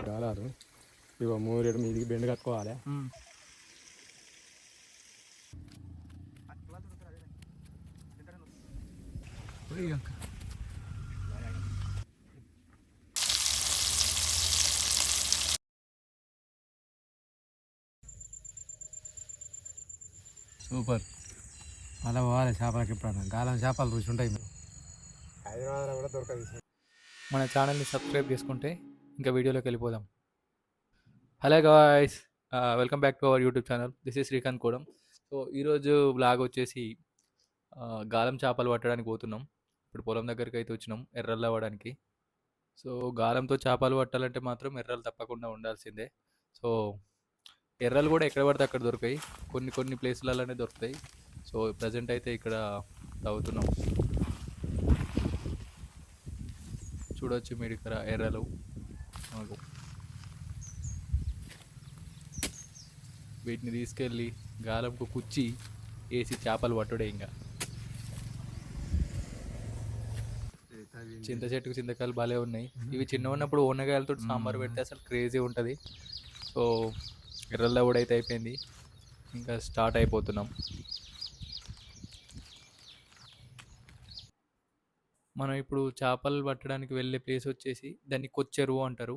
గాలాలు ఇగో మూరేడు మీదికి బెండు కట్టుకోవాలి. సూపర్. అలా పోవాలి చేపలకి. ఎప్పుడన్నా గాలం చేపలు రుచి ఉంటాయి. హైదరాబాద్లో కూడా దొరకదు. మన ఛానల్ని సబ్స్క్రైబ్ చేసుకుంటే ఇంకా వీడియోలోకి వెళ్ళిపోదాం. Hello guys, welcome back to our YouTube channel. This is Srikanth కూడా. సో ఈరోజు బ్లాగ్ వచ్చేసి గాలం చేపలు పట్టడానికి పోతున్నాం. ఇప్పుడు పొలం దగ్గరికి అయితే వచ్చినాం ఎర్రలు అవ్వడానికి. సో గాలంతో చేపలు పట్టాలంటే మాత్రం ఎర్రలు తప్పకుండా ఉండాల్సిందే. సో ఎర్రలు కూడా ఎక్కడ పడితే అక్కడ దొరికాయి, కొన్ని కొన్ని ప్లేసులలోనే దొరుకుతాయి. సో ప్రజెంట్ అయితే ఇక్కడ తవ్వుతున్నాం. చూడవచ్చు మీరు ఇక్కడ ఎర్రలు. వీటిని తీసుకెళ్ళి గాలంకు కుచ్చి వేసి చేపలు పట్టుడే. ఇంకా చింత చెట్టుకు చింతకాయలు బాగా ఉన్నాయి. ఇవి చిన్న ఉన్నప్పుడు ఓనగాయలతో సాంబార్ పెడితే అసలు క్రేజీ ఉంటుంది. సో ఎర్రల్లో కూడా అయితే అయిపోయింది, ఇంకా స్టార్ట్ అయిపోతున్నాం. మనం ఇప్పుడు చేపలు పట్టడానికి వెళ్ళే ప్లేస్ వచ్చేసి దాన్ని కొచ్చెరువు అంటారు.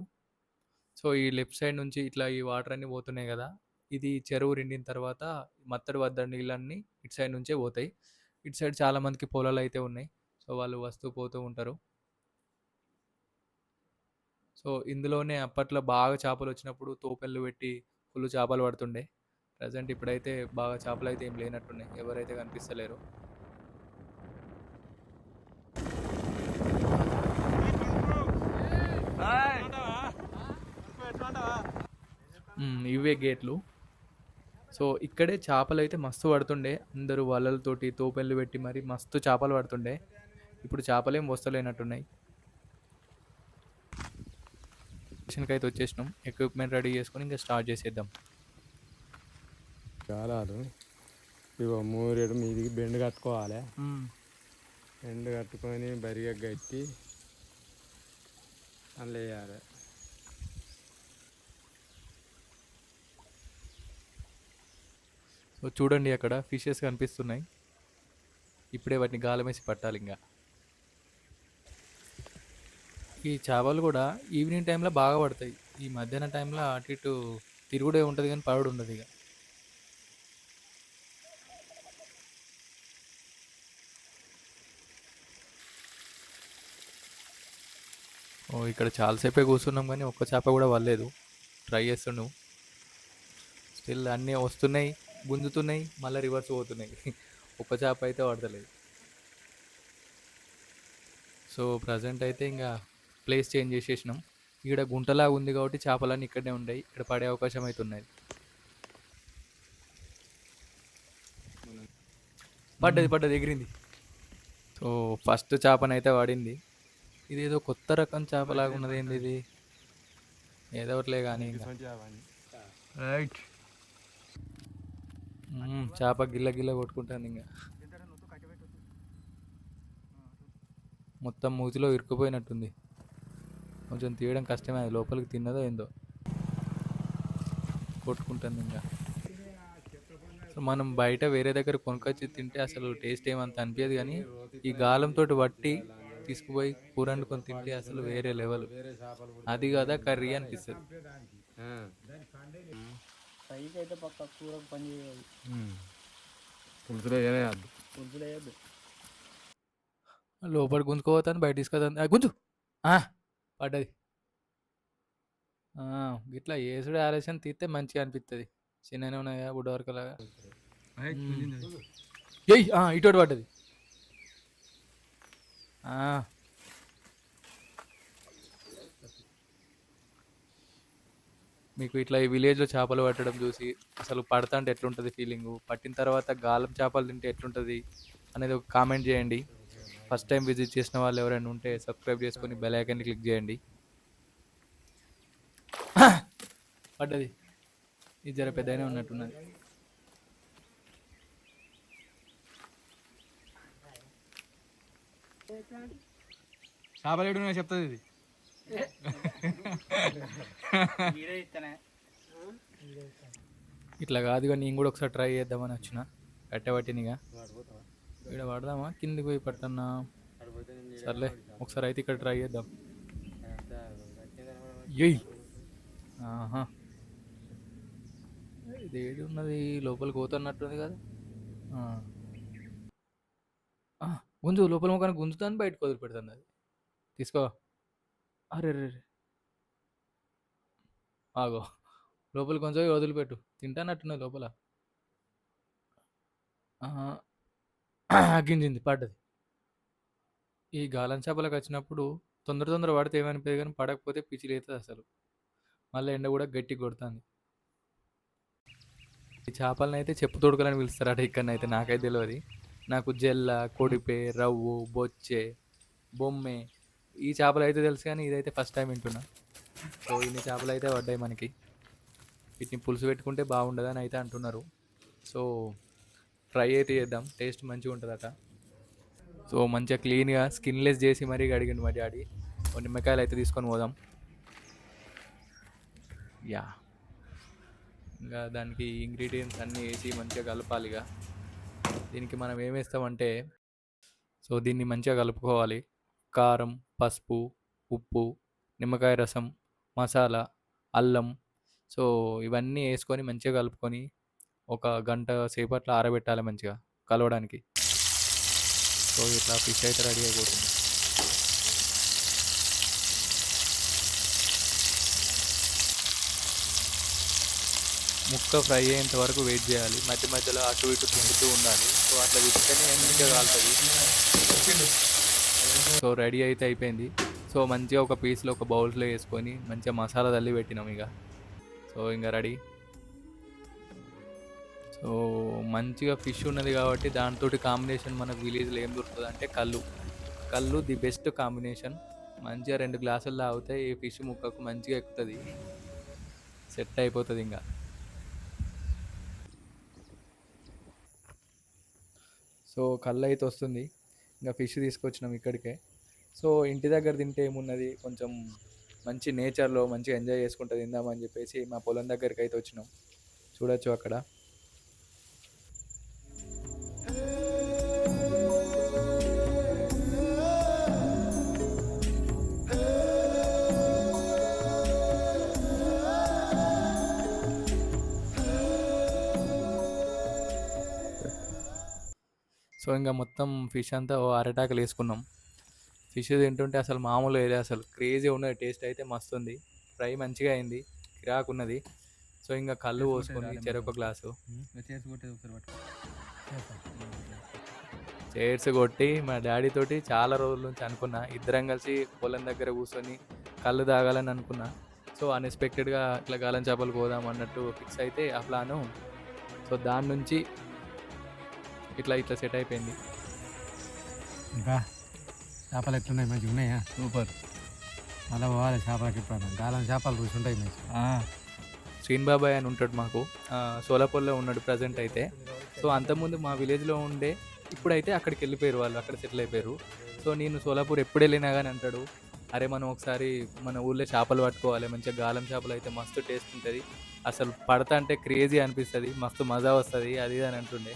సో ఈ లెఫ్ట్ సైడ్ నుంచి ఇట్లా ఈ వాటర్ అన్నీ పోతున్నాయి కదా, ఇది చెరువు నిండిన తర్వాత మత్తడి వద్ద నీళ్ళన్నీ ఇటు సైడ్ నుంచే పోతాయి. ఇటు సైడ్ చాలా మందికి పొలాలు అయితే ఉన్నాయి. సో వాళ్ళు వస్తూ పోతూ ఉంటారు. సో ఇందులోనే అప్పట్లో బాగా చేపలు వచ్చినప్పుడు తోపెళ్ళు పెట్టి ఫుల్ చేపలు పడుతుండే. ప్రజెంట్ ఇప్పుడైతే బాగా చేపలు అయితే ఏం లేనట్టున్నాయి, ఎవరైతే కనిపిస్తలేరు. ఇవే గేట్లు. సో ఇక్కడే చేపలు అయితే మస్తు పడుతుండే. అందరూ వలలతోటి తోపెళ్ళు పెట్టి మరి మస్తు చేపలు పడుతుండే. ఇప్పుడు చేపలు ఏం వస్తలేనట్టున్నాయి. స్టేషన్కి అయితే వచ్చేసినాం. ఎక్విప్మెంట్ రెడీ చేసుకొని ఇంకా స్టార్ట్ చేసేద్దాం. గాలాలు ఇగో మూరేడు మీదికి బెండు కట్టుకోవాలి. బెండు కట్టుకొని బరిగా గట్టి అందులో వేయాలి. సో చూడండి అక్కడ ఫిషెస్ కనిపిస్తున్నాయి. ఇప్పుడే వాటిని గాలం వేసి పట్టాలి. ఇంకా ఈ చేపలు కూడా ఈవినింగ్ టైంలో బాగా పడతాయి. ఈ మధ్యాహ్నం టైంలో అటు ఇటు తిరుగుడే ఉంటుంది కానీ పడుడు ఉండదు. ఇక ఇక్కడ చాలాసేపే కూర్చున్నాం కానీ ఒక్క చేప కూడా పడలేదు. ట్రై చేస్తున్నాం. స్టిల్ అన్నీ వస్తున్నాయి, గుంజుతున్నాయి, మళ్ళీ రివర్స్ పోతున్నాయి. ఒక్క చేప అయితే పడతలేదు. సో ప్రజెంట్ అయితే ఇంకా ప్లేస్ చేంజ్ చేసేసినాం. ఇక్కడ గుంటలాగా ఉంది కాబట్టి చేపలన్నీ ఇక్కడనే ఉన్నాయి. ఇక్కడ పడే అవకాశం అయితే ఉన్నది. పడ్డది ఎగిరింది. సో ఫస్ట్ చేపనైతే పడింది. ఇదేదో కొత్త రకం చేపలాగా ఉన్నది. ఏంది ఇది? ఏదో ఒకటిలే కానీ రైట్. చేప గిల్ల గిల్ల కొట్టుకుంటాను. ఇంకా మొత్తం మూతిలో ఇరుక్కుపోయినట్టుంది. కొంచెం తీయడం కష్టమే. అది లోపలికి తిన్నదో ఏందో కొట్టుకుంటుంది. ఇంకా సో మనం బయట వేరే దగ్గర కొనుక్కొచ్చి తింటే అసలు టేస్ట్ ఏమంత అనిపించదు, కానీ ఈ గాలంతో పట్టి తీసుకుపోయి కూర వండుకొని తింటే అసలు వేరే లెవెల్. అది కదా కర్రీ అనిపిస్తుంది. లోపల గుంజుకోపోతాను, బయట తీసుకొస్తాను. గుంజు పడ్డది. ఇట్లా ఏసుడు ఆలోచన తీస్తే మంచిగా అనిపిస్తుంది. చిన్ననే ఉన్నాయా బుడ్డ వరకు లాగా. ఇటు పడ్డది. మీకు ఇట్లా ఈ విలేజ్లో చేపలు పట్టడం చూసి అసలు పడతా అంటే ఎట్లుంటుంది ఫీలింగు, పట్టిన తర్వాత గాలం చేపలు తింటే ఎట్లుంటుంది అనేది ఒక కామెంట్ చేయండి. ఫస్ట్ టైం విజిట్ చేసిన వాళ్ళు ఎవరైనా ఉంటే సబ్స్క్రైబ్ చేసుకొని బెల్ ఐకాన్ని క్లిక్ చేయండి. పడ్డది. ఇది జర పెద్దగానే ఉన్నట్టున్నది. చేపలు ఏడు చెప్తుంది ఇది. ఇట్లా కాదుగా నేను కూడా ఒకసారి ట్రై చేద్దామని వచ్చిన కట్టెబట్టినిగా ఇక్కడ పడదామా కిందికి పోయి పట్టన్నా సర్లే ఒకసారి అయితే ఇక్కడ ట్రై చేద్దాం. ఎయ్ ఆహా ఇది ఏడు ఉన్నది లోపలికి పోతున్నట్టుంది కదా. గుంజు లోపల మొక్కని గుంజుతాను బయటకు వదిలిపెడుతుంది అది. తీసుకో. అరే రే ఆగో లోపల కొంచెం వదిలిపెట్టు తింటానట్టున్నది లోపల. గింజింది పడ్డది. ఈ గాలం చేపలకు వచ్చినప్పుడు తొందర పడితే ఏమనిపోయేది కానీ పడకపోతే పిచ్చి లేతుంది అసలు. మళ్ళీ ఎండ కూడా గట్టిగా కొడుతుంది. ఈ చేపలను అయితే చెప్పు తోడుకలని పిలుస్తారట ఇక్కడనైతే, నాకైతే తెలియదు. నాకు జెల్ల, కొడిపే, రవ్వు, బొచ్చే, బొమ్మె ఈ చేపలు అయితే తెలుసు కానీ ఇదైతే ఫస్ట్ టైం వింటున్నా. సో ఇన్ని చేపలు అయితే పడ్డాయి మనకి. వీటిని పులుసు పెట్టుకుంటే బాగుండదని అయితే అంటున్నారు. సో ఫ్రై అయితే చేద్దాం, టేస్ట్ మంచిగా ఉంటుందట. సో మంచిగా క్లీన్గా స్కిన్లెస్ చేసి మరీ అడిగిండు మా డాడీ. నిమ్మకాయలు అయితే తీసుకొని పోదాం. యా ఇంకా దానికి ఇంగ్రీడియంట్స్ అన్నీ వేసి మంచిగా కలపాలిగా. దీనికి మనం ఏం వేస్తామంటే సో దీన్ని మంచిగా కలుపుకోవాలి. కారం, పసుపు, ఉప్పు, నిమ్మకాయ రసం, మసాలా, అల్లం. సో ఇవన్నీ వేసుకొని మంచిగా కలుపుకొని ఒక గంట సేపట్లో ఆరబెట్టాలి మంచిగా కలవడానికి. సో ఇట్లా ఫిష్ అయితే రెడీ అయిపోతుంది. ముక్క ఫ్రై అయ్యేంత వరకు వెయిట్ చేయాలి. మధ్య మధ్యలో అటు ఇటు తింటుతూ ఉండాలి. సో అట్లా తింటేనే మంచిగా కాలుతుంది. సో రెడీ అయితే అయిపోయింది. సో మంచిగా ఒక పీస్లో ఒక బౌల్స్లో వేసుకొని మంచిగా మసాలా తల్లి పెట్టినాం ఇక. సో ఇంకా రెడీ. సో మంచిగా ఫిష్ ఉన్నది కాబట్టి దాంతో కాంబినేషన్ మనకు విలేజ్లో ఏం దొరుకుతుంది అంటే కళ్ళు ది బెస్ట్ కాంబినేషన్. మంచిగా 2 గ్లాసులు తాగితే ఈ ఫిష్ ముక్కకు మంచిగా ఎక్కుతుంది, సెట్ అయిపోతుంది ఇంకా. సో కళ్ళు అయితే వస్తుంది. ఇంకా ఫిష్ తీసుకొచ్చినాం ఇక్కడికే. సో ఇంటి దగ్గర తింటే ఏమున్నది, కొంచెం మంచి నేచర్లో మంచిగా ఎంజాయ్ చేసుకుంటూ తిందామని చెప్పేసి మా పొలం దగ్గరికి అయితే వచ్చినాం. చూడొచ్చు అక్కడ. సో ఇంకా మొత్తం ఫిష్ అంతా అరటాకులు వేసుకున్నాం. ఫిష్ తింటుంటే అసలు మామూలు లేదు, అసలు క్రేజీ ఉన్నది. టేస్ట్ అయితే మస్తు ఉంది. ఫ్రై మంచిగా అయింది, కిరాకు ఉన్నది. సో ఇంకా కళ్ళు పోసుకొని చెరొక గ్లాసు చైర్స్ కొట్టి మా డాడీ తోటి చాలా రోజుల నుంచి అనుకున్నా, ఇద్దరం కలిసి పొలం దగ్గర కూర్చొని కళ్ళు తాగాలని అనుకున్నా. సో అన్ఎక్స్పెక్టెడ్గా ఇట్లా గాలం చేపలు పోదాం అన్నట్టు ఫిక్స్ అయితే ఆ ప్లాను. సో దాని నుంచి ఇట్లా సెట్ అయిపోయింది. ఇంకా చేపలు ఎట్లున్నాయి, మంచిగా ఉన్నాయా? సూపర్. మళ్ళీ పోవాలి చేపలకి ఎప్పుడన్నా. గాలం చేపలు రుచి ఉంటాయి మంచిగా. శ్రీన్ బాబాయ్ అని ఉంటాడు మాకు, సోలాపూర్లో ఉన్నాడు ప్రజెంట్ అయితే. సో అంతకుముందు మా విలేజ్లో ఉండే, ఇప్పుడైతే అక్కడికి వెళ్ళిపోయారు వాళ్ళు, అక్కడ సెటిల్ అయిపోయారు. సో నేను సోలాపూర్ ఎప్పుడు వెళ్ళినా కానీ అంటాడు, అరే మనం ఒకసారి మన ఊళ్ళో చేపలు పట్టుకోవాలి, మంచిగా గాలం చేపలు అయితే మస్తు టేస్ట్ ఉంటుంది, అసలు పడతా అంటే క్రేజీ అనిపిస్తుంది, మస్తు మజా వస్తుంది అది అని అంటుండే.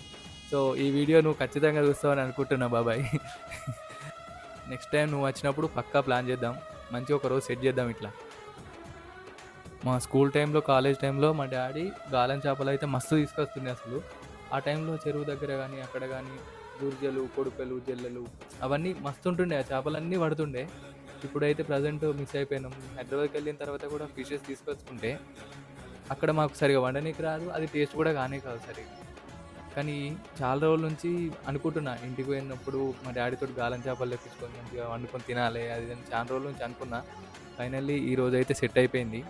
సో ఈ వీడియో నువ్వు ఖచ్చితంగా చూస్తావని అనుకుంటున్నా బాబాయ్. నెక్స్ట్ టైం నువ్వు వచ్చినప్పుడు పక్కా ప్లాన్ చేద్దాం, మంచిగా ఒకరోజు సెట్ చేద్దాం ఇట్లా. మా స్కూల్ టైంలో, కాలేజ్ టైంలో మా డాడీ గాలం చేపలు అయితే మస్తు తీసుకొస్తుంది అసలు. ఆ టైంలో చెరువు దగ్గర కానీ అక్కడ కానీ గుర్జలు, కొడుపెలు, జల్లెలు అవన్నీ మస్తు ఉంటుండే, ఆ చేపలన్నీ పడుతుండే. ఇప్పుడైతే ప్రజెంట్ మిస్ అయిపోయినాం. హైదరాబాద్కి వెళ్ళిన తర్వాత కూడా ఫిషెస్ తీసుకొచ్చుకుంటే అక్కడ మాకు సరిగా వండనీకి రాదు, అది టేస్ట్ కూడా కానే కాదు సరిగా. కానీ చాలా రోజుల నుంచి అనుకుంటున్నా, ఇంటికి పోయినప్పుడు మా డాడీతో గాలం చేపలు తెప్పించుకొని మంచిగా వండుకొని తినాలి అది అని చాలా రోజుల నుంచి అనుకున్నా. ఫైనల్లీ ఈ రోజు అయితే సెట్ అయిపోయింది.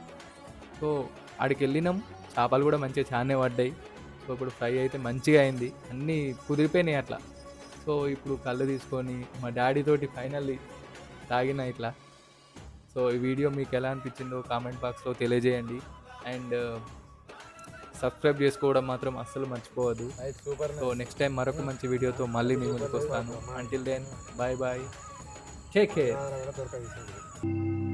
సో ఆడికి వెళ్ళినాం, చేపలు కూడా మంచిగా చానే పడ్డాయి. సో ఇప్పుడు ఫ్రై అయితే మంచిగా అయింది, అన్నీ కుదిరిపోయినాయి అట్లా. సో ఇప్పుడు కళ్ళు తీసుకొని మా డాడీ తోటి ఫైనల్లీ తాగిన ఇట్లా. సో ఈ వీడియో మీకు ఎలా అనిపించిందో కామెంట్ బాక్స్లో తెలియజేయండి. అండ్ సబ్స్క్రైబ్ చేసుకోవడం మాత్రం అస్సలు మర్చిపోవద్దు. సో నెక్స్ట్ టైం మరొక మంచి వీడియోతో మళ్ళీ మీ ముందుకు వస్తాను. Until then bye bye. Take care. కూడా దొరకదు.